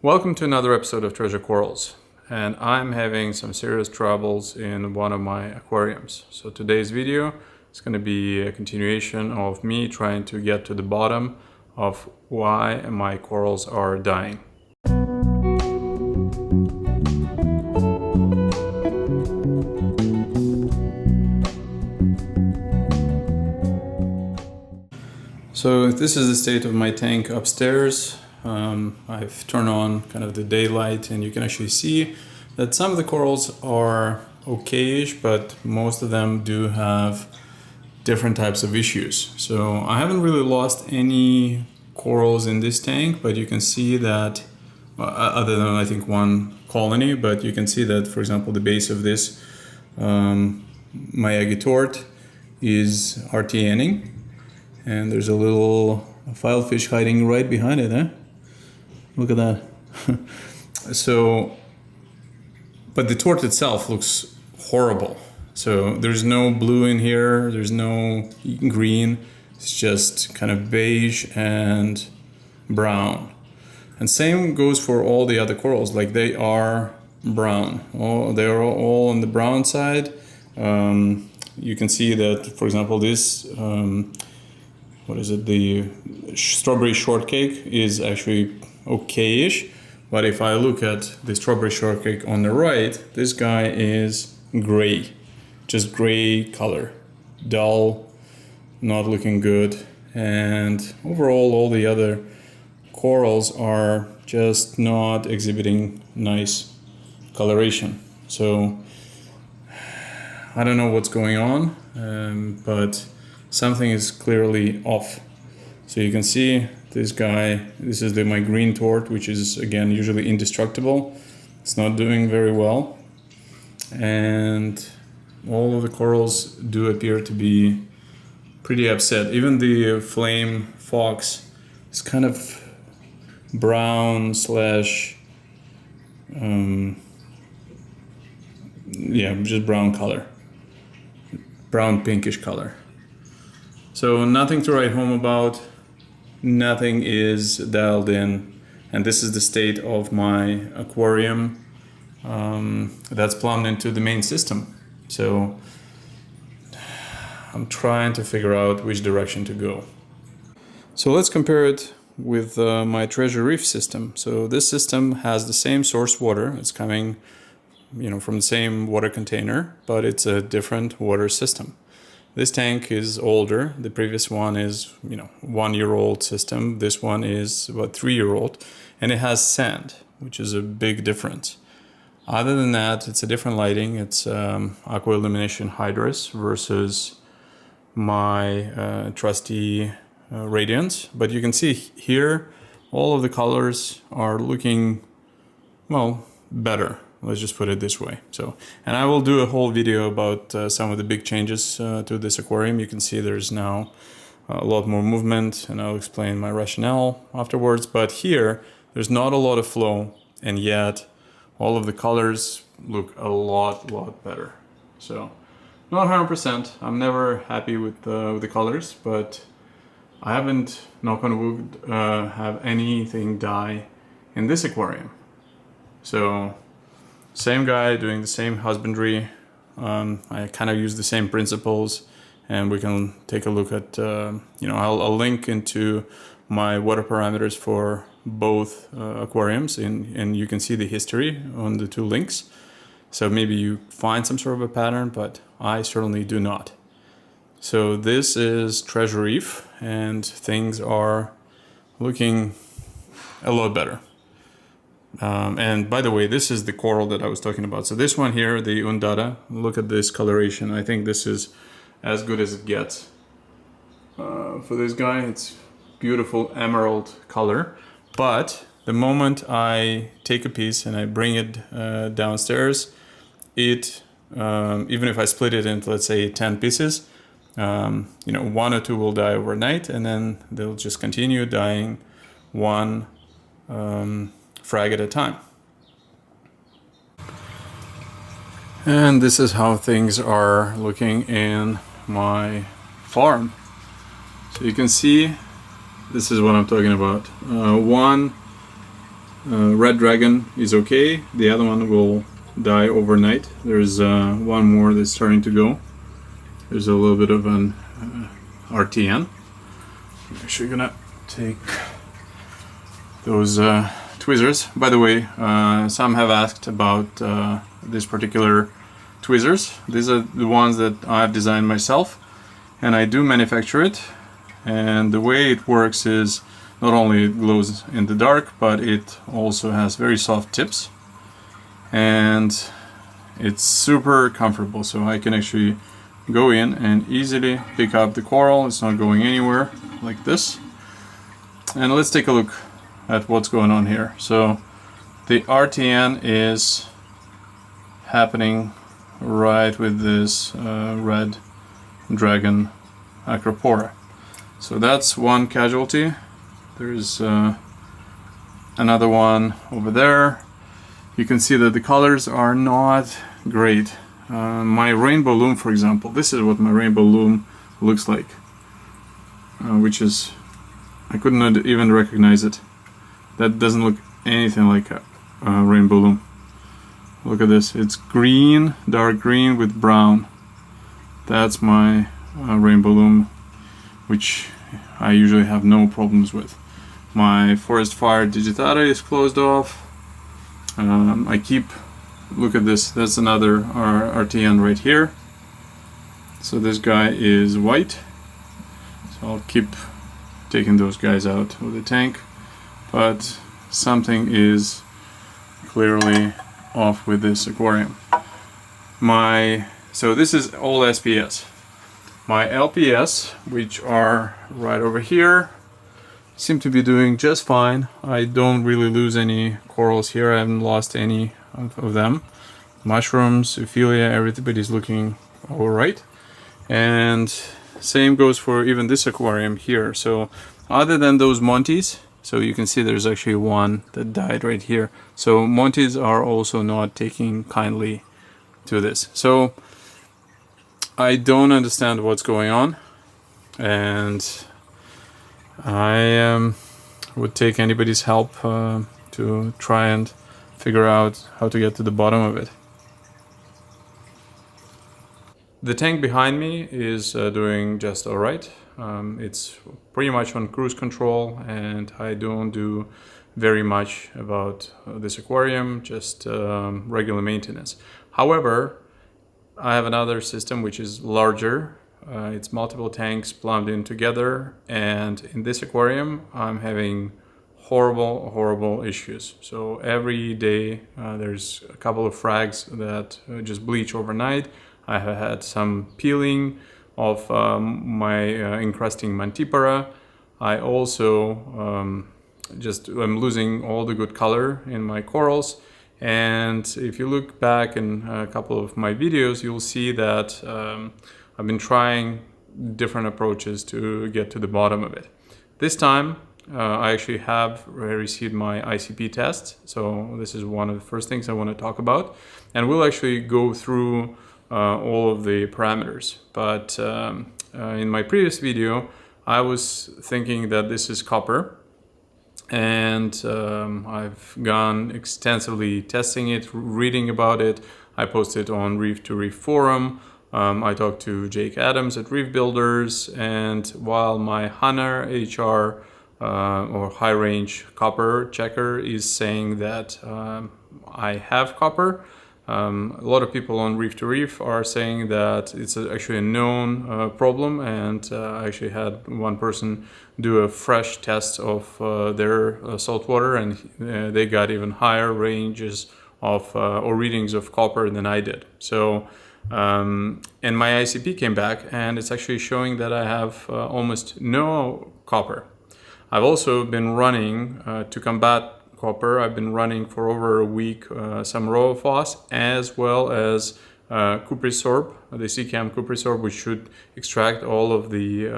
Welcome to another episode of Treasure Corals, and I'm having some serious troubles in one of my aquariums. So today's video is going to be a continuation of me trying to get to the bottom of why my corals are dying. So this is the state of my tank upstairs. I've turned on kind of the daylight and you can actually see that some of the corals are okay-ish, but most of them do have different types of issues. So I haven't really lost any corals in this tank, but you can see that, other than I think one colony, but you can see that, for example, the base of this Miyagi tort is RTNing, and there's a little filefish hiding right behind it, eh? Look at that. So, but the tort itself looks horrible. So there's no blue in here, there's no green, it's just kind of beige and brown. And same goes for all the other corals, like they are brown. They're all on the brown side. You can see that, for example, this, what is it, the strawberry shortcake is actually okay-ish, but if I look at the strawberry shortcake on the right, this guy is gray, just gray color, dull, not looking good, and overall all the other corals are just not exhibiting nice coloration. So I don't know what's going on, but something is clearly off. So you can see this guy, this is my green tort, which is again usually indestructible. It's not doing very well, and all of the corals do appear to be pretty upset. Even the flame fox is kind of brown slash just brown color, brown pinkish color. So nothing to write home about, nothing is dialed in, and this is the state of my aquarium that's plumbed into the main system. So I'm trying to figure out which direction to go. So let's compare it with my Treasure Reef system. So this system has the same source water, it's coming from the same water container, but it's a different water system. This tank is older. The previous one is, 1-year-old system. This one is about 3-year-old, and it has sand, which is a big difference. Other than that, it's a different lighting. It's aqua illumination hydrous versus my trusty radiance. But you can see here, all of the colors are looking, well, better. Let's just put it this way. So, and I will do a whole video about some of the big changes to this aquarium. You can see there's now a lot more movement, and I'll explain my rationale afterwards. But here, there's not a lot of flow, and yet all of the colors look a lot better. So, not 100%. I'm never happy with the colors, but I haven't, knock on wood, have anything die in this aquarium. So, same guy doing the same husbandry. I kind of use the same principles, and we can take a look at, I'll link into my water parameters for both aquariums, and you can see the history on the two links. So maybe you find some sort of a pattern, but I certainly do not. So this is Treasure Reef, and things are looking a lot better. And by the way, this is the coral that I was talking about. So this one here, the undata, look at this coloration. I think this is as good as it gets. For this guy, it's beautiful emerald color. But the moment I take a piece and I bring it downstairs, it, even if I split it into, let's say, 10 pieces, 1 or 2 will die overnight, and then they'll just continue dying one frag at a time. And this is how things are looking in my farm. So you can see, this is what I'm talking about. One red dragon is okay. The other one will die overnight. There's one more that's starting to go. There's a little bit of an RTN. I'm actually gonna take those tweezers. By the way, some have asked about this particular tweezers. These are the ones that I've designed myself, and I do manufacture it. And the way it works is not only it glows in the dark, but it also has very soft tips, and it's super comfortable. So I can actually go in and easily pick up the coral. It's not going anywhere, like this. And let's take a look at what's going on here. So the RTN is happening right with this red dragon acropora. So that's one casualty. There's another one over there. You can see that the colors are not great. My rainbow loom, for example, this is what my rainbow loom looks like, which is, I could not even recognize it. That doesn't look anything like a rainbow loom. Look at this, it's green, dark green with brown. That's my rainbow loom, which I usually have no problems with. My forest fire digitata is closed off. I keep, look at this, that's another RTN right here. So this guy is white. So I'll keep taking those guys out with the tank. But something is clearly off with this aquarium. So this is all SPS. My LPS, which are right over here, seem to be doing just fine. I don't really lose any corals here. I haven't lost any of them. Mushrooms, Ophelia, everybody's looking all right. And same goes for even this aquarium here. So other than those Monties, so you can see there's actually one that died right here. So Monties are also not taking kindly to this. So I don't understand what's going on, and I would take anybody's help to try and figure out how to get to the bottom of it. The tank behind me is doing just all right. It's pretty much on cruise control, and I don't do very much about this aquarium, just regular maintenance. However, I have another system which is larger. It's multiple tanks plumbed in together, and in this aquarium I'm having horrible issues. So every day there's a couple of frags that just bleach overnight. I have had some peeling of my encrusting Mantipora. I also I'm losing all the good color in my corals. And if you look back in a couple of my videos, you'll see that I've been trying different approaches to get to the bottom of it. This time I actually have received my ICP test, so this is one of the first things I want to talk about, and we'll actually go through all of the parameters. But in my previous video I was thinking that this is copper, and I've gone extensively testing it, reading about it. I posted on Reef to Reef forum. I talked to Jake Adams at Reef Builders, and while my HANA HR or high range copper checker is saying that I have copper, a lot of people on Reef to Reef are saying that it's actually a known problem, and I actually had one person do a fresh test of their salt water, and they got even higher ranges of or readings of copper than I did. So and my ICP came back, and it's actually showing that I have almost no copper. I've also been running to combat copper. I've been running for over a week some RovaPhos as well as Cuprisorb, the CCAM Cuprisorb, which should extract all of the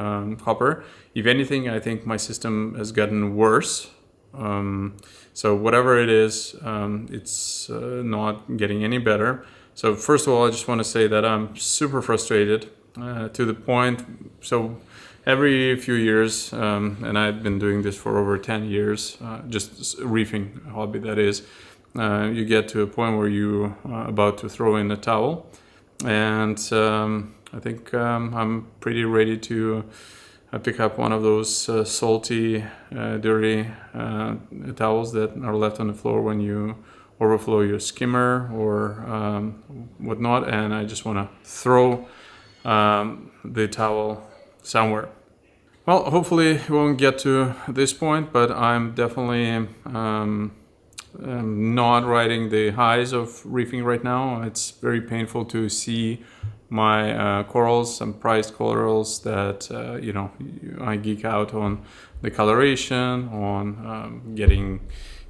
copper. If anything, I think my system has gotten worse. So whatever it is, it's not getting any better. So first of all, I just want to say that I'm super frustrated to the point. So every few years, and I've been doing this for over 10 years, just reefing hobby that is, you get to a point where you are about to throw in a towel, and I think I'm pretty ready to pick up one of those salty, dirty towels that are left on the floor when you overflow your skimmer or whatnot, and I just want to throw the towel somewhere. Well, hopefully it won't get to this point, but I'm definitely not riding the highs of reefing right now. It's very painful to see my corals, some prized corals that I geek out on the coloration, on getting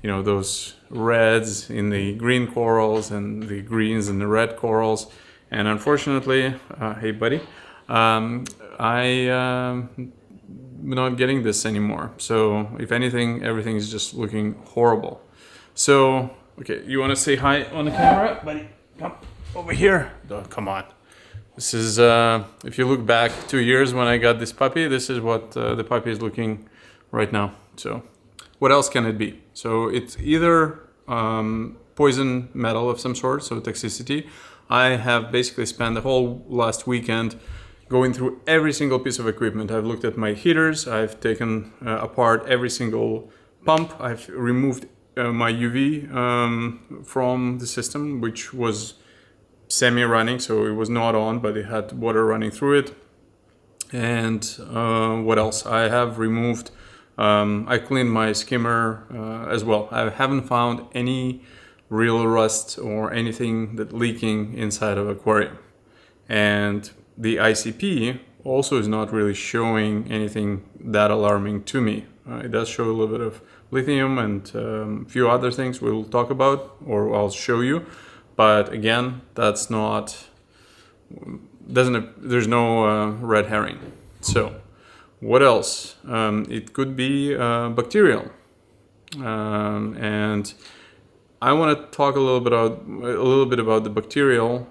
those reds in the green corals and the greens in the red corals. And unfortunately, hey buddy, I'm not getting this anymore. So if anything, everything is just looking horrible. So, okay, you want to say hi on the camera, buddy? Come over here. Oh, come on. This is, if you look back 2 years when I got this puppy, this is what the puppy is looking right now. So what else can it be? So it's either poison metal of some sort, so toxicity. I have basically spent the whole last weekend going through every single piece of equipment. I've looked at my heaters, I've taken apart every single pump, I've removed my UV from the system, which was semi-running, so it was not on, but it had water running through it. And what else? I have removed, I cleaned my skimmer as well. I haven't found any real rust or anything that leaking inside of aquarium. And the ICP also is not really showing anything that alarming to me. It does show a little bit of lithium and a few other things we'll talk about, or I'll show you. But again, that's not, there's no red herring. So what else? It could be bacterial. And I want to talk a little bit about the bacterial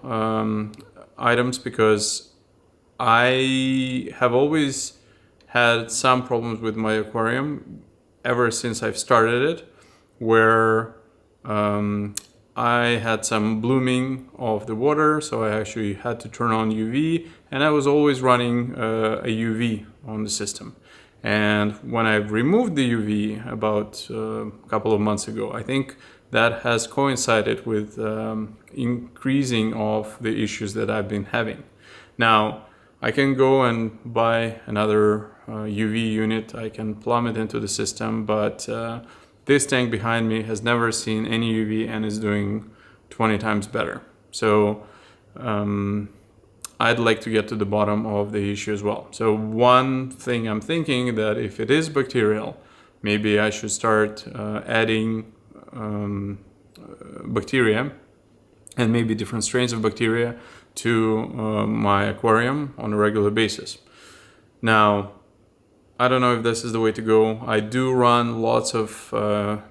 items, because I have always had some problems with my aquarium ever since I've started it, where I had some blooming of the water, so I actually had to turn on UV, and I was always running a UV on the system. And when I removed the UV about a couple of months ago, I think that has coincided with increasing of the issues that I've been having. Now, I can go and buy another UV unit, I can plumb it into the system, but this tank behind me has never seen any UV and is doing 20 times better. So I'd like to get to the bottom of the issue as well. So one thing I'm thinking that if it is bacterial, maybe I should start adding bacteria and maybe different strains of bacteria to my aquarium on a regular basis. Now, I don't know if this is the way to go. I do run lots of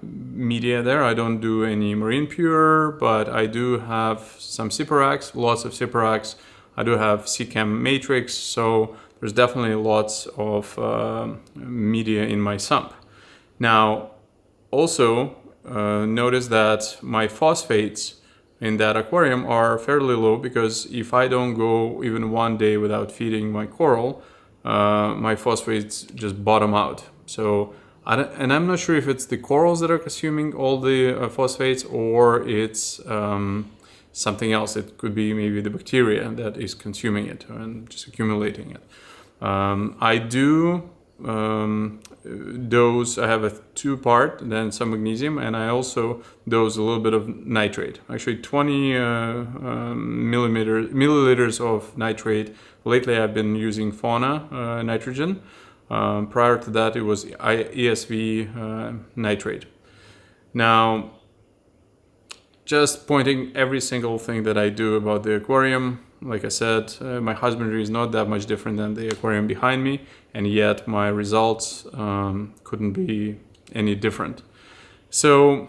media there. I don't do any marine pure, but I do have some Cyperax, lots of Cyperax. I do have CCAM matrix, so there's definitely lots of media in my sump. Now, also notice that my phosphates in that aquarium are fairly low, because if I don't go even one day without feeding my coral, my phosphates just bottom out. So, I'm not sure if it's the corals that are consuming all the phosphates, or it's something else. It could be maybe the bacteria that is consuming it and just accumulating it. I do dose, I have a 2-part, then some magnesium, and I also dose a little bit of nitrate. Actually 20 milliliters of nitrate. Lately I've been using Fauna nitrogen. Prior to that it was ESV nitrate. Now, just pointing every single thing that I do about the aquarium. Like I said, my husbandry is not that much different than the aquarium behind me, and yet my results couldn't be any different. So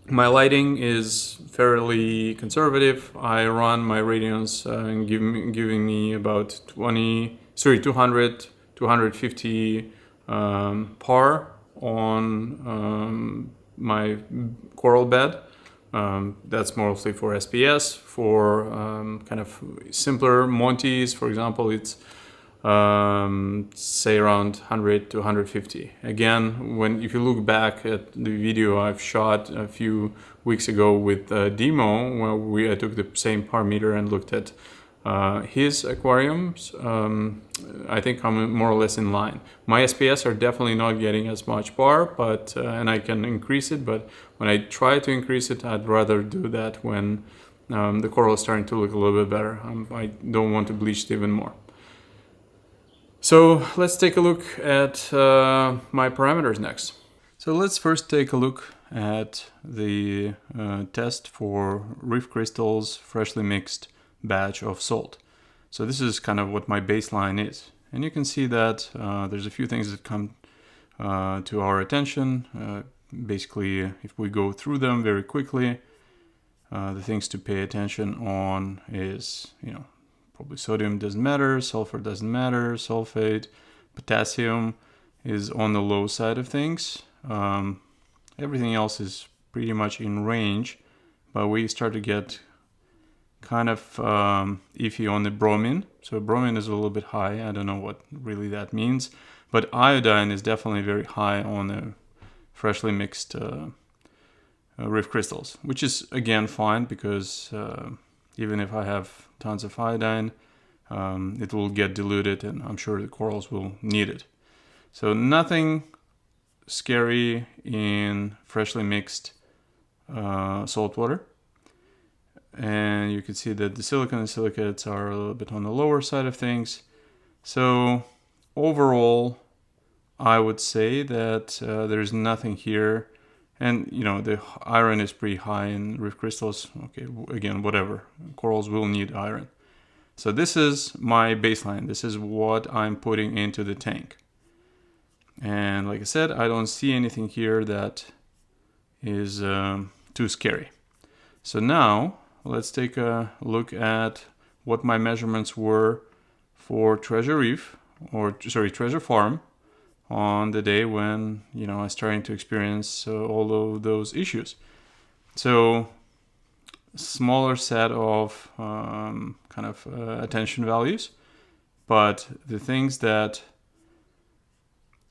my lighting is fairly conservative. I run my radiance giving me about 200 to 150 par on my coral bed. That's mostly for SPS. For kind of simpler Montes, for example, it's say around 100 to 150. Again, if you look back at the video I've shot a few weeks ago with Demo, where I took the same parameter and looked at his aquariums, I think I'm more or less in line. My SPS are definitely not getting as much par, but and I can increase it, but when I try to increase it, I'd rather do that when the coral is starting to look a little bit better. I don't want to bleach it even more. So let's take a look at my parameters next. So let's first take a look at the test for reef crystals freshly mixed batch of salt. So this is kind of what my baseline is. And you can see that there's a few things that come to our attention. Basically, if we go through them very quickly, the things to pay attention on is, probably sodium doesn't matter, sulfur doesn't matter, sulfate, potassium is on the low side of things. Everything else is pretty much in range, but we start to get kind of iffy on the bromine. So bromine is a little bit high. I don't know what really that means, but iodine is definitely very high on the freshly mixed reef crystals, which is again fine because even if I have tons of iodine, it will get diluted and I'm sure the corals will need it. So nothing scary in freshly mixed salt water. And you can see that the silicon and silicates are a little bit on the lower side of things. So overall, I would say that there's nothing here. And, the iron is pretty high in reef crystals. Okay, again, whatever. Corals will need iron. So this is my baseline. This is what I'm putting into the tank. And like I said, I don't see anything here that is too scary. So now let's take a look at what my measurements were for Treasure Farm on the day when, I was starting to experience all of those issues. So smaller set of attention values, but the things that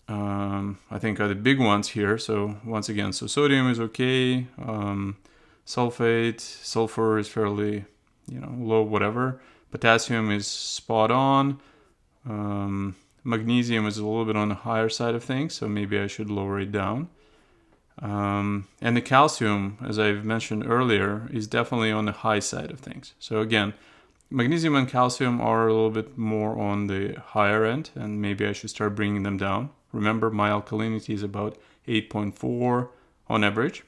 I think are the big ones here. So once again, sodium is okay. Sulfate, sulfur is fairly, low, whatever. Potassium is spot on. Magnesium is a little bit on the higher side of things, so maybe I should lower it down. And the calcium, as I've mentioned earlier, is definitely on the high side of things. So again, magnesium and calcium are a little bit more on the higher end, and maybe I should start bringing them down. Remember, my alkalinity is about 8.4 on average.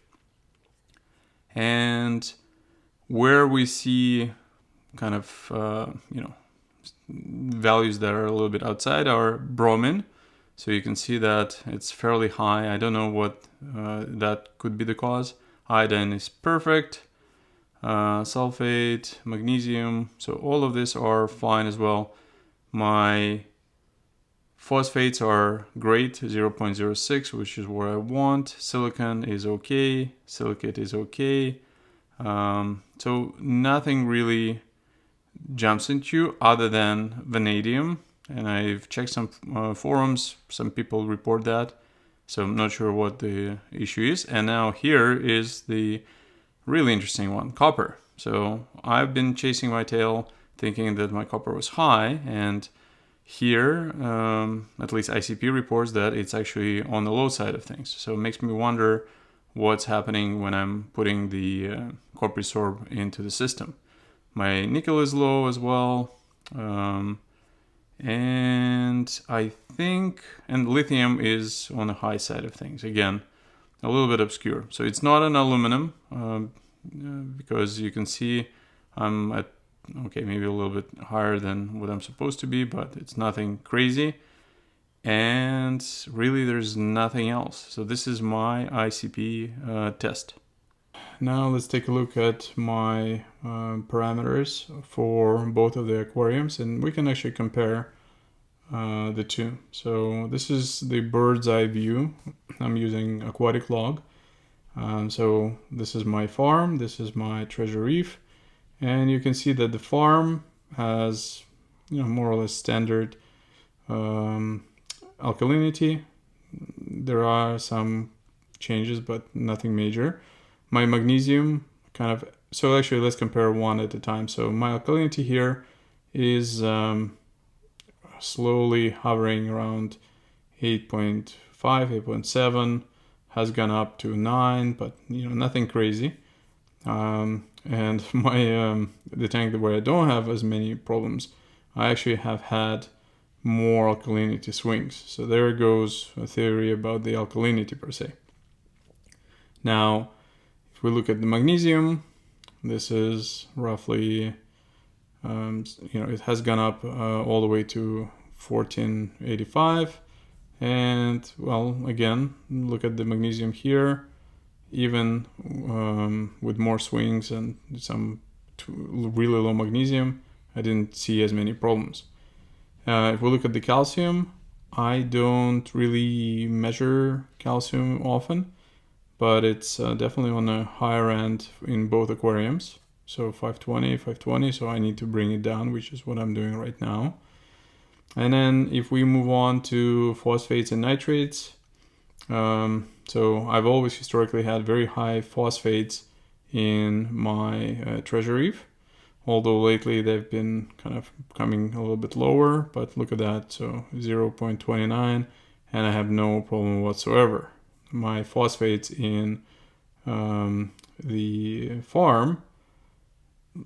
And where we see kind of, values that are a little bit outside are bromine. So you can see that it's fairly high. I don't know what that could be the cause. Iodine is perfect. Sulfate, magnesium. So all of these are fine as well. My phosphates are great, 0.06, which is what I want. Silicon is okay. Silicate is okay. So nothing really jumps into you other than vanadium. And I've checked some forums. Some people report that. So I'm not sure what the issue is. And now here is the really interesting one, copper. So I've been chasing my tail thinking that my copper was high. And here, at least ICP reports that it's actually on the low side of things. So it makes me wonder what's happening when I'm putting the Coprisorb into the system. My nickel is low as well. And I think, and lithium is on the high side of things. Again, a little bit obscure. So it's not an aluminum because you can see I'm at, maybe a little bit higher than what I'm supposed to be, but it's nothing crazy. And really there's nothing else. So this is my ICP test. Now let's take a look at my parameters for both of the aquariums, and we can actually compare the two. So this is the bird's eye view. I'm using Aquatic Log. So this is my farm, this is my treasure reef, and you can see that the farm has, more or less standard alkalinity. There are some changes, but nothing major. My magnesium so actually let's compare one at a time. So my alkalinity here is slowly hovering around 8.5, 8.7, has gone up to 9, but nothing crazy. And my the tank where I don't have as many problems, I actually have had more alkalinity swings. So there goes a theory about the alkalinity per se. Now, if we look at the magnesium, this is roughly, it has gone up all the way to 1485. And well, again, look at the magnesium here, even with more swings and some really low magnesium, I didn't see as many problems. If we look at the calcium, I don't really measure calcium often, but it's definitely on a higher end in both aquariums. So 520, so I need to bring it down, which is what I'm doing right now. And then if we move on to phosphates and nitrates, so I've always historically had very high phosphates in my treasure reef, although lately they've been kind of coming a little bit lower, but look at that, so 0.29, and I have no problem whatsoever. My phosphates in the farm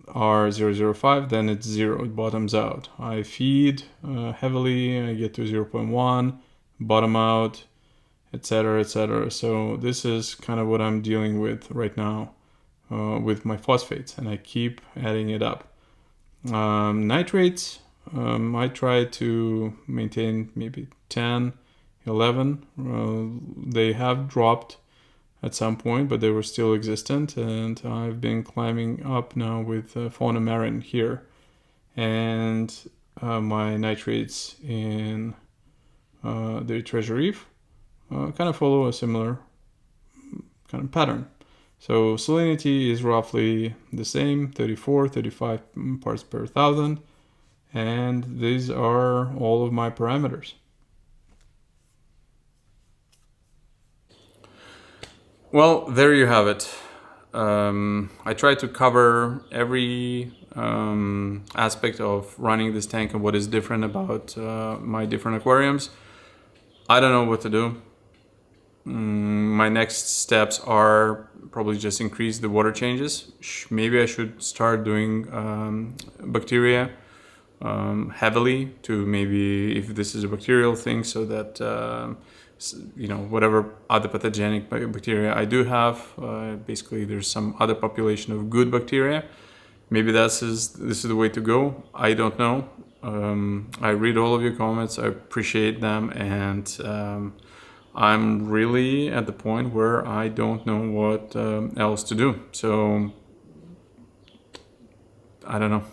are 0.05, then it's 0, it bottoms out. I feed heavily, I get to 0.1, bottom out, etc., etc. So this is kind of what I'm dealing with right now with my phosphates, and I keep adding it up. Nitrates, I try to maintain maybe 10, 11. They have dropped at some point, but they were still existent, and I've been climbing up now with fauna marin here, and my nitrates in the treasure reef kind of follow a similar kind of pattern. So salinity is roughly the same, 34, 35 parts per thousand, and these are all of my parameters. Well, there you have it. I tried to cover every aspect of running this tank and what is different about my different aquariums. I don't know what to do. My next steps are probably just increase the water changes. Maybe I should start doing bacteria heavily to maybe, if this is a bacterial thing, so that whatever other pathogenic bacteria I do have, basically there's some other population of good bacteria. Maybe this is the way to go. I don't know. I read all of your comments. I appreciate them, and I'm really at the point where I don't know what else to do. So I don't know.